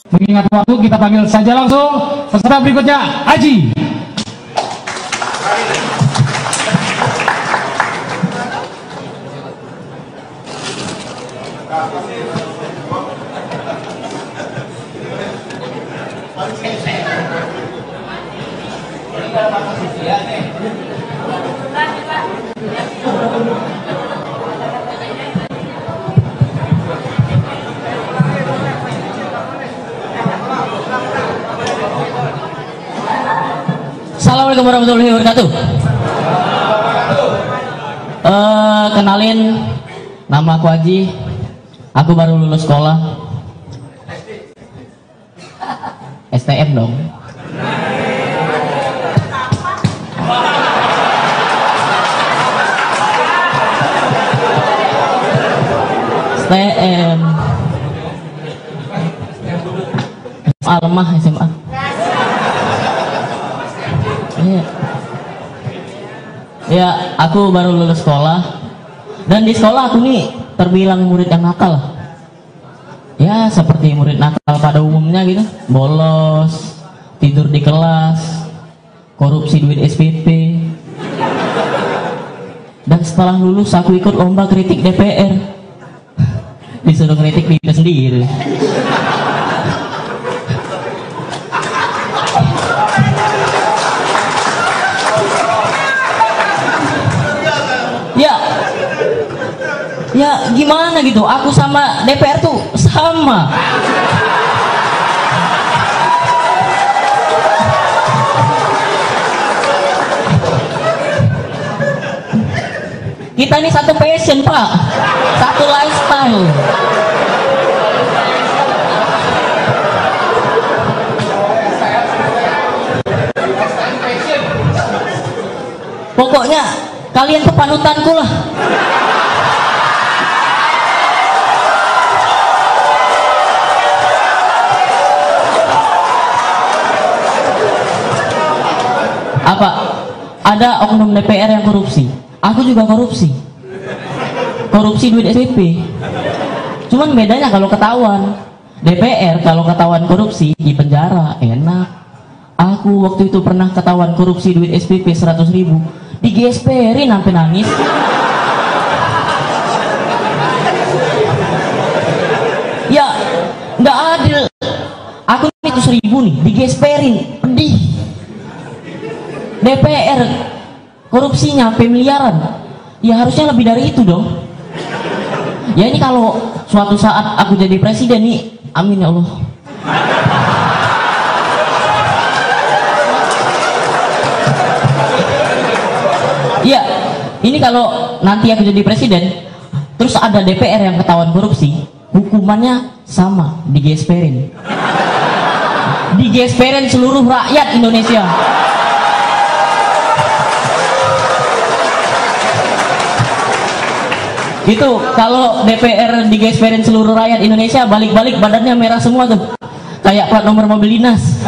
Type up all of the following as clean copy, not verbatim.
Mengingat waktu, kita panggil saja langsung peserta berikutnya, Aji. Assalamualaikum warahmatullahi wabarakatuh. Kenalin, nama aku Aji. Aku baru lulus sekolah. STM dong. STM. Almah SMA. Ya, aku baru lulus sekolah, dan di sekolah aku nih terbilang murid yang nakal. Ya, seperti murid nakal pada umumnya gitu, bolos, tidur di kelas, korupsi duit SPP. Dan setelah lulus aku ikut lomba kritik DPR, disuruh kritik diri sendiri. Ya gimana gitu, aku sama DPR tuh sama. Kita ini satu passion Pak, satu lifestyle. Pokoknya kalian tuh panutanku lah. Apa? Ada oknum DPR yang korupsi. Aku juga korupsi. Korupsi duit SPP. Cuman bedanya kalau ketahuan. DPR kalau ketahuan korupsi di penjara, enak. Aku waktu itu pernah ketahuan korupsi duit SPP 100.000, di GSPR-in sampai nangis. Ya, nggak adil. Aku itu 1.000 nih, di GSPR-in, pedih. DPR korupsinya sampai miliaran, ya harusnya lebih dari itu dong. Ya ini kalau suatu saat aku jadi presiden nih, amin ya Allah. Ya ini kalau nanti aku jadi presiden, terus ada DPR yang ketahuan korupsi, hukumannya sama, di GSPR-in. Di GSPR-in seluruh rakyat Indonesia. Gitu, kalau DPR digesperin seluruh rakyat Indonesia, balik-balik badannya merah semua tuh, kayak plat nomor mobil dinas.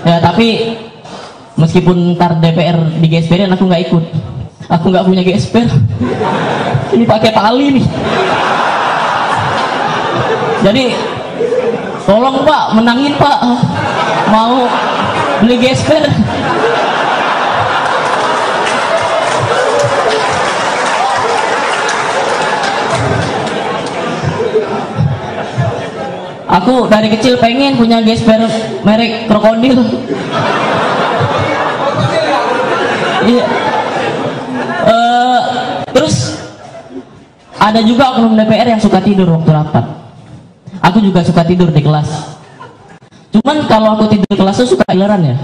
Ya tapi meskipun ntar DPR digesperin, aku nggak ikut. Aku nggak punya gesper. Ini pakai tali nih. Jadi tolong Pak, menangin Pak, mau beli gesper. Aku dari kecil pengen punya gesper merek krokodil. Iya. Terus ada juga oknum DPR yang suka tidur waktu rapat. Aku juga suka tidur di kelas. Cuman kalau aku tidur di kelas tuh suka ileran ya.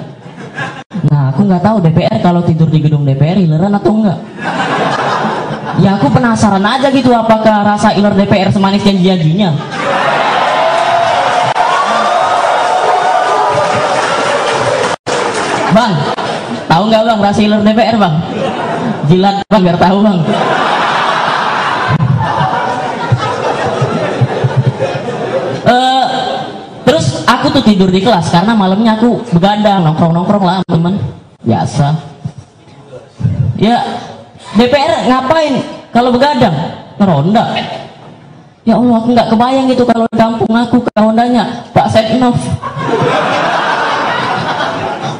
Nah aku nggak tahu DPR kalau tidur di gedung DPR ileran atau enggak. Ya aku penasaran aja gitu, apakah rasa iler DPR semanis janji-janjinya. Bang, tahu nggak Bang rasa iler DPR Bang? Jilat Bang biar tahu Bang. Terus aku tuh tidur di kelas karena malamnya aku begadang, nongkrong lah temen, biasa. Ya DPR ngapain kalau begadang? Ngeronda. Ya Allah, aku nggak kebayang gitu kalau di kampung aku kawanannya Pak Setnov.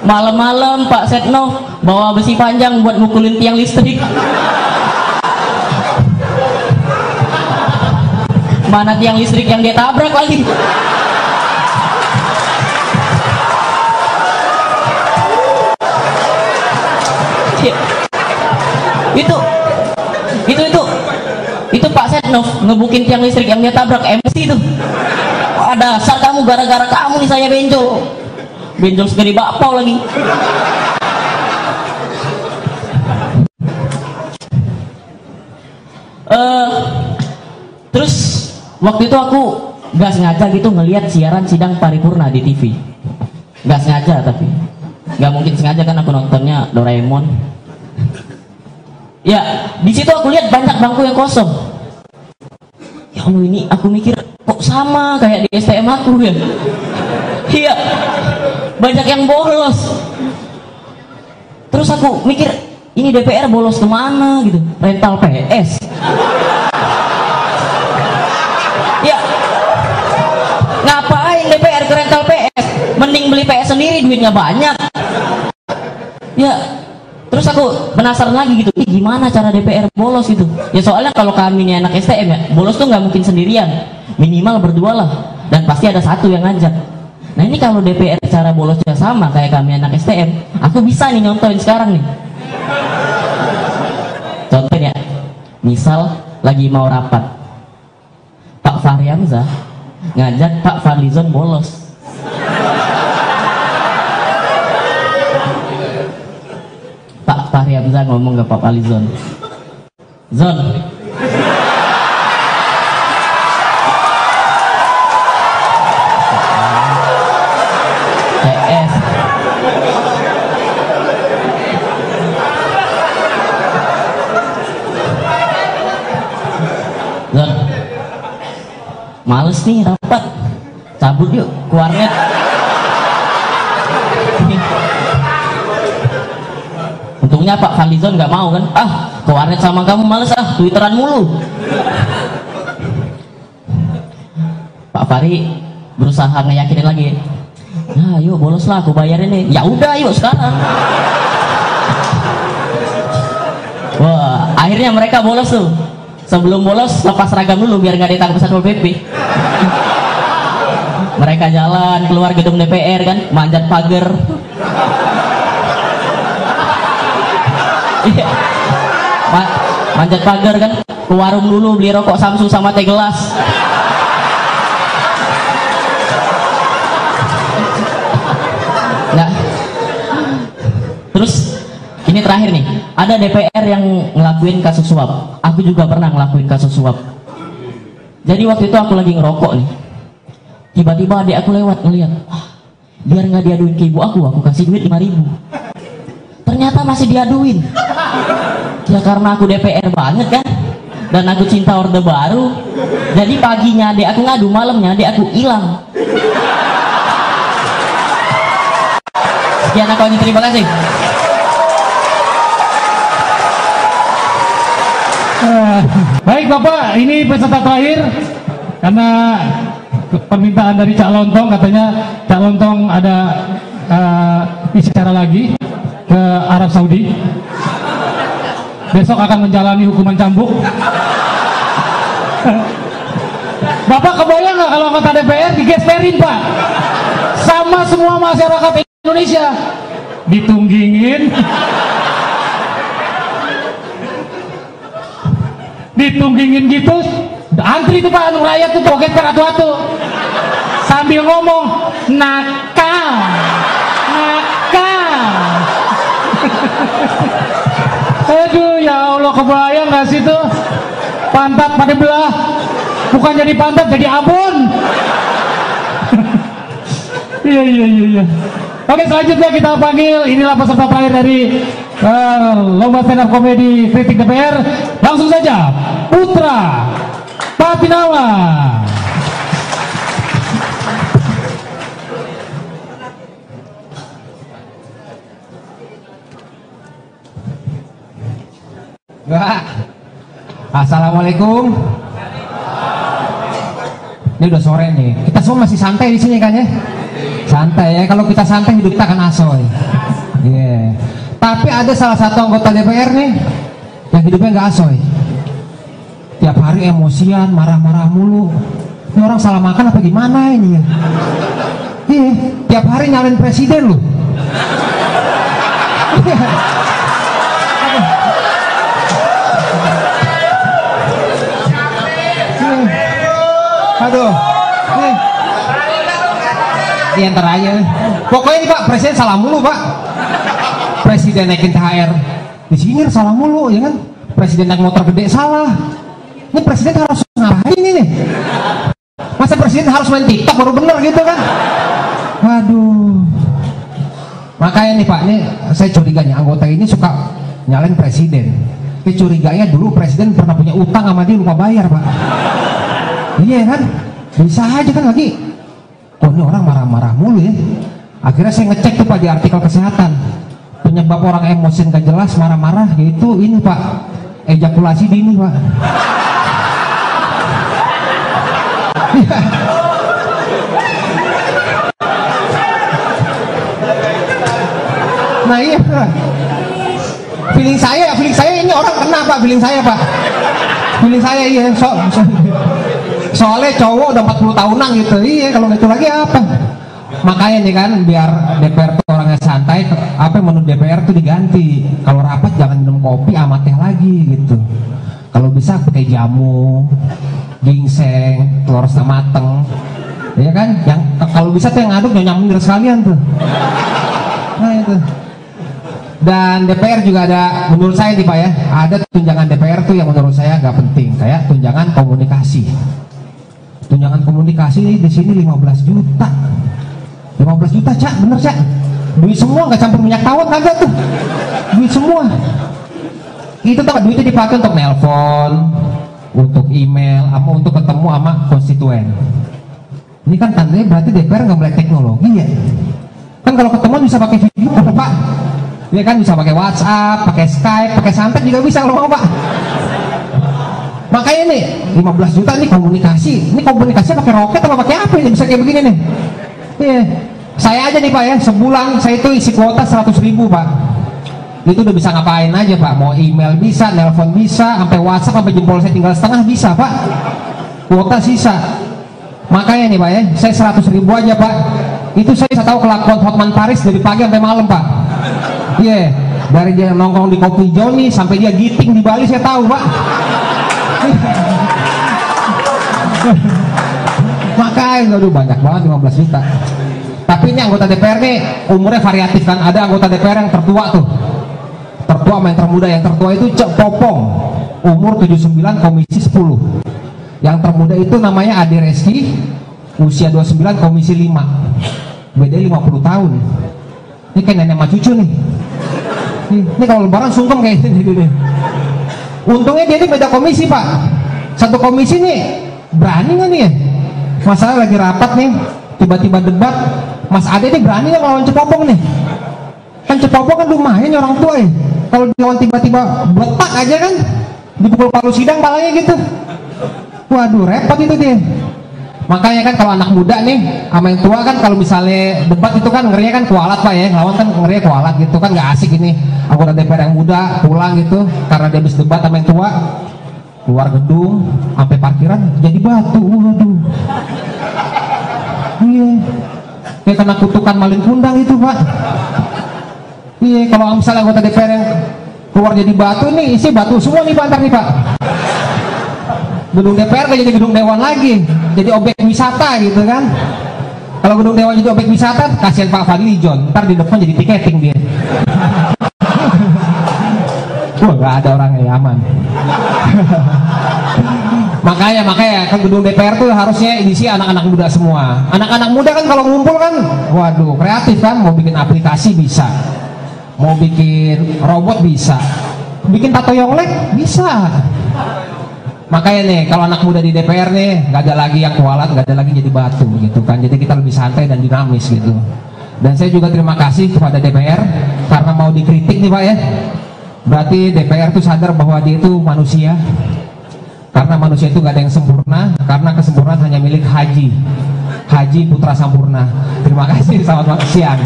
Malam-malam Pak Setnov bawa besi panjang buat mukulin tiang listrik. Mana tiang listrik yang dia tabrak lagi. Itu Pak Setnov ngebukin tiang listrik yang dia tabrak MC itu. Ada dasar kamu, gara-gara kamu nih saya benjol segede bakpao lagi. Terus waktu itu aku nggak sengaja gitu ngelihat siaran sidang paripurna di TV. Nggak sengaja, tapi nggak mungkin sengaja kan, aku nontonnya Doraemon. Ya, di situ aku lihat banyak bangku yang kosong. Ya Allah, ini aku mikir kok sama kayak di STM aku ya. Iya, banyak yang bolos. Terus aku mikir, ini DPR bolos kemana gitu? Rental PS. Ya, ngapain DPR ke rental PS? Mending beli PS sendiri, duitnya banyak. Ya, terus aku penasaran lagi gitu, gimana cara DPR bolos gitu? Ya soalnya kalau kami ini anak STM ya, bolos tuh nggak mungkin sendirian, minimal berdua lah, dan pasti ada satu yang ngajak. Nah ini kalau DPR cara bolosnya sama kayak kami anak STM, aku bisa nih nyontohin sekarang nih. Contoh ya, misal lagi mau rapat, Pak Fahri Hamzah ngajak Pak Fadlizon bolos. Pak Fahri Hamzah ngomong ke Pak Fadlizon, Zon, CS, Zon, males nih rapat, cabut yuk ke warnet. Untungnya Pak Fadlizon nggak mau kan, ke warnet sama kamu males, twitteran mulu. Pak Fahri berusaha ngeyakinin lagi, nah yuk bolos lah, aku bayarin nih. Ya udah yuk sekarang. Wah, akhirnya mereka bolos tuh. Sebelum bolos lepas seragam dulu biar nggak ditangkap Satpol PP. Mereka jalan keluar gedung DPR kan, manjat pagar. Manjat pagar kan, ke warung dulu beli rokok Samsu sama teh gelas. Nah, terus ini terakhir nih, ada DPR yang ngelakuin kasus suap. Aku juga pernah ngelakuin kasus suap. Jadi waktu itu aku lagi ngerokok nih, tiba-tiba adik aku lewat ngeliat, biar nggak diaduin ke ibu aku kasih duit 5.000. Ternyata masih diaduin. Ya karena aku DPR banget kan, dan aku cinta Orde Baru, jadi paginya adik aku ngadu, malamnya adik aku hilang. Sekian aku aja, terima kasih. Baik Bapak, ini peserta terakhir karena permintaan dari Cak Lontong, katanya Cak Lontong ada isi acara lagi ke Arab Saudi. Besok akan menjalani hukuman cambuk. Bapak kebayang nggak kalau anggota DPR digesperin Pak, sama semua masyarakat Indonesia, ditunggingin, gitu, antri tuh Pak, rakyat tuh joget per atu-atu sambil ngomong nakal. Aduh, ya Allah, kebayang gak sih tuh, pantat pada belah, bukan jadi pantat, jadi abon. Iya. Oke, selanjutnya kita panggil, inilah peserta terakhir dari lomba stand up komedi kritik DPR. Langsung saja, Putra Patinawa. Assalamualaikum. Ini udah sore nih. Kita semua masih santai di sini kan ya? Santai ya. Kalau kita santai hidup kita akan asoy. Iya. Tapi ada salah satu anggota DPR nih yang hidupnya nggak asoy. Tiap hari emosian, marah-marah mulu. Ini orang salah makan apa gimana ini ya? Iya. Tiap hari nyalain presiden loh. Aduh, ini ntar aja. Pokoknya ini Pak, presiden salah mulu Pak. Presiden naikin THR di sini salah mulu, ya kan? Presiden naik motor gede salah. Ini presiden harus ngapain ini nih? Masa presiden harus main TikTok baru bener gitu kan? Waduh. Makanya nih Pak, ini saya curiga nih anggota ini suka nyalain presiden. Ini curiganya dulu presiden pernah punya utang sama dia lupa bayar Pak. Iya kan, bisa aja kan lagi. Kok ini orang marah-marah mulu ya. Akhirnya saya ngecek tuh Pak di artikel kesehatan. Penyebab orang emosi gak jelas marah-marah yaitu ini Pak, ejakulasi dini Pak. Nah iya Pak. Feeling saya ini orang kena Pak, feeling saya Pak. Feeling saya iya, soalnya cowok udah 40 tahunan gitu. Iya, kalau itu lagi apa? Makanya nih kan biar DPR tuh orangnya santai, apa menurut DPR tuh diganti. Kalau rapat jangan minum kopi sama teh lagi gitu. Kalau bisa pakai jamu, ginseng, telur setengah mateng. Ya kan? Yang kalau bisa tuh yang ngaduk nyonya munir sekalian tuh. Nah itu. Dan DPR juga ada, menurut saya nih Pak ya, ada tunjangan DPR tuh yang menurut saya agak penting, kayak tunjangan komunikasi. Tunjangan komunikasi di sini 15 juta. 15 juta Cak, bener Cak. Duit semua nggak campur minyak tawon kagak tuh. Duit semua. Itu tuh duitnya dipakai untuk nelpon, untuk email, sama untuk ketemu sama konstituen. Ini kan tandanya berarti DPR nggak melek teknologi ya. Kan kalau ketemuan bisa pakai video Pak. Ya kan bisa pakai WhatsApp, pakai Skype, pakai santet juga bisa kalau mau Pak. Makanya nih 15 juta nih komunikasi. Ini komunikasi pakai roket apa pakai apa ini bisa kayak begini nih? Iya. Saya aja nih Pak ya, sebulan saya itu isi kuota 100.000 Pak. Itu udah bisa ngapain aja Pak? Mau email bisa, nelpon bisa, sampai WhatsApp sampai jempol saya tinggal setengah bisa Pak. Kuota sisa. Makanya nih Pak ya, saya 100.000 aja Pak. Itu saya bisa tahu kelakuan Hotman Paris dari pagi sampai malam Pak. Iya, dari dia nongkrong di Kopi Joni sampai dia giting di Bali saya tahu Pak. Makanya aduh banyak banget 15 juta. Tapi ini anggota DPR nih umurnya variatif kan. Ada anggota DPR yang tertua tuh, tertua sama yang termuda. Yang tertua itu Cek Popong, umur 79, komisi 10. Yang termuda itu namanya Ade Reski, usia 29, komisi 5. Bedanya 50 tahun. Ini kayak nenek sama cucu nih. Ini kalau lebaran sungkem kayak ini. Untungnya dia ini beda komisi Pak. Satu komisi nih berani nggak nih ya? Masalah lagi rapat nih, tiba-tiba debat, Mas Ade nih berani nggak ngelawan Cepopong nih? Kan Cepopong kan lumayan orang tua ya. Kalau dilawan tiba-tiba betak aja kan, dipukul palu sidang palanya gitu. Waduh repot itu dia. Makanya kan kalau anak muda nih sama yang tua kan kalau misalnya debat itu kan ngerinya kan kualat Pak ya, lawan kan ngerinya kualat gitu kan, nggak asik ini. Anggota DPR yang muda pulang gitu karena dia habis debat sama yang tua, keluar gedung sampai parkiran jadi batu. Waduh. Iya. Kayak kena kutukan maling kundang itu Pak. Iya, kalau misalnya anggota DPR yang keluar jadi batu nih isi batu semua nih Pak, ntar nih Pak. Gedung DPR gak jadi gedung dewan lagi, jadi objek wisata gitu kan. Kalau gedung dewan jadi objek wisata, kasihan Pak Fadli John, ntar di depan jadi tiketing dia. Wah gak ada orangnya ya, aman. makanya kan gedung DPR tuh harusnya diisi anak-anak muda semua. Anak-anak muda kan kalau ngumpul kan, waduh kreatif kan, mau bikin aplikasi bisa, mau bikin robot bisa, bikin tato yonglek bisa. Makanya nih kalau anak muda di DPR nih nggak ada lagi yang kualat, nggak ada lagi jadi batu gitu kan. Jadi kita lebih santai dan dinamis gitu. Dan saya juga terima kasih kepada DPR karena mau dikritik nih Pak ya. Berarti DPR tuh sadar bahwa dia itu manusia. Karena manusia itu gak ada yang sempurna, karena kesempurnaan hanya milik Haji Putra Sampurna. Terima kasih, selamat siang.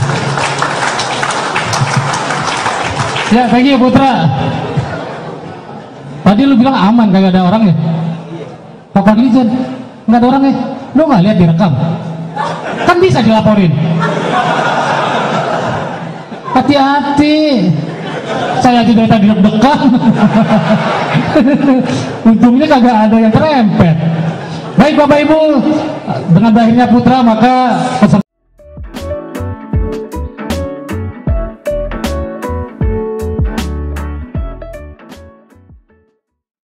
Ya, thank you Putra. Tadi lu bilang aman, kagak ada orang ya? Papa Glijan, nggak ada orang ya? Lu nggak lihat direkam? Kan bisa dilaporin. Hati-hati. Saya aja dari tadi deg-degan. Untungnya kagak ada yang terempet. Baik Bapak Ibu, dengan berakhirnya Putra maka peserta